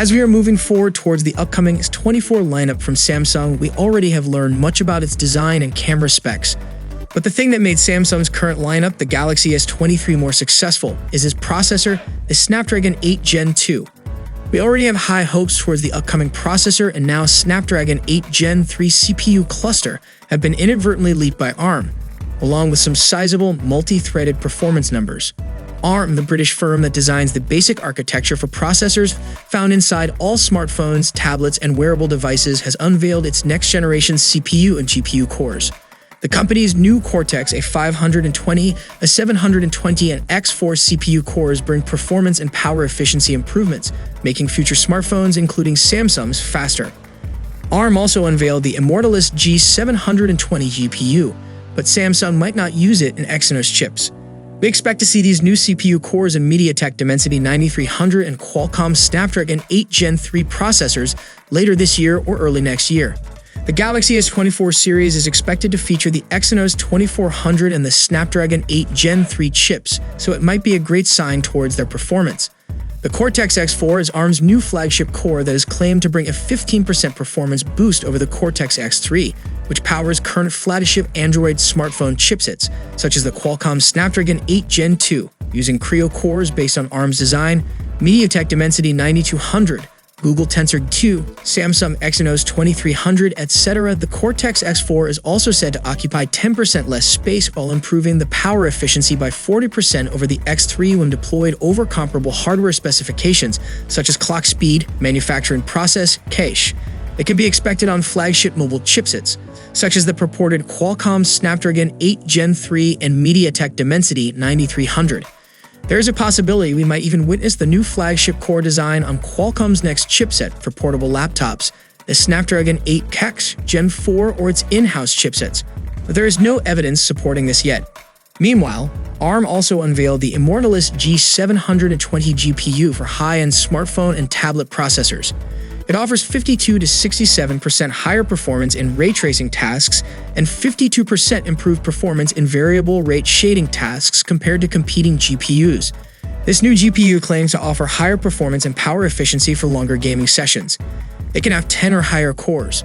As we are moving forward towards the upcoming S24 lineup from Samsung, we already have learned much about its design and camera specs. But the thing that made Samsung's current lineup, the Galaxy S23, more successful is its processor, the Snapdragon 8 Gen 2. We already have high hopes towards the upcoming processor, and now Snapdragon 8 Gen 3 CPU cluster have been inadvertently leaked by ARM, along with some sizable multi-threaded performance numbers. ARM, the British firm that designs the basic architecture for processors found inside all smartphones, tablets, and wearable devices, has unveiled its next-generation CPU and GPU cores. The company's new Cortex, a 520, a 720, and X4 CPU cores bring performance and power efficiency improvements, making future smartphones, including Samsung's, faster. ARM also unveiled the Immortalis G720 GPU, but Samsung might not use it in Exynos chips. We expect to see these new CPU cores in MediaTek Dimensity 9300 and Qualcomm Snapdragon 8 Gen 3 processors later this year or early next year. The Galaxy S24 series is expected to feature the Exynos 2400 and the Snapdragon 8 Gen 3 chips, so it might be a great sign towards their performance. The Cortex X4 is ARM's new flagship core that is claimed to bring a 15% performance boost over the Cortex X3, which powers current flagship Android smartphone chipsets, such as the Qualcomm Snapdragon 8 Gen 2, using Creo cores based on ARM's design, MediaTek Dimensity 9200, Google Tensor 2, Samsung Exynos 2300, etc. The Cortex X4 is also said to occupy 10% less space while improving the power efficiency by 40% over the X3 when deployed over comparable hardware specifications such as clock speed, manufacturing process, cache. It can be expected on flagship mobile chipsets, such as the purported Qualcomm Snapdragon 8 Gen 3 and MediaTek Dimensity 9300. There is a possibility we might even witness the new flagship core design on Qualcomm's next chipset for portable laptops, the Snapdragon 8 X Gen 4 or its in-house chipsets, but there is no evidence supporting this yet. Meanwhile, ARM also unveiled the Immortalis G720 GPU for high-end smartphone and tablet processors. It offers 52 to 67% higher performance in ray tracing tasks and 52% improved performance in variable rate shading tasks compared to competing GPUs. This new GPU claims to offer higher performance and power efficiency for longer gaming sessions. It can have 10 or higher cores.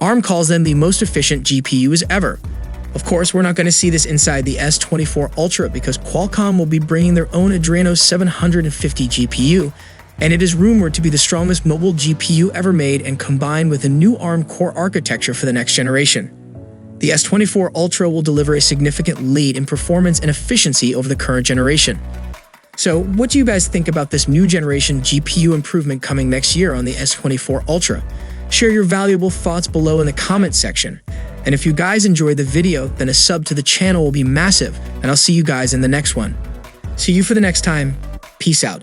ARM calls them the most efficient GPUs ever. Of course, we're not going to see this inside the S24 Ultra because Qualcomm will be bringing their own Adreno 750 GPU, and it is rumored to be the strongest mobile GPU ever made and combined with a new ARM core architecture for the next generation. The S24 Ultra will deliver a significant lead in performance and efficiency over the current generation. So, what do you guys think about this new generation GPU improvement coming next year on the S24 Ultra? Share your valuable thoughts below in the comment section. And if you guys enjoyed the video, then a sub to the channel will be massive, and I'll see you guys in the next one. See you for the next time. Peace out.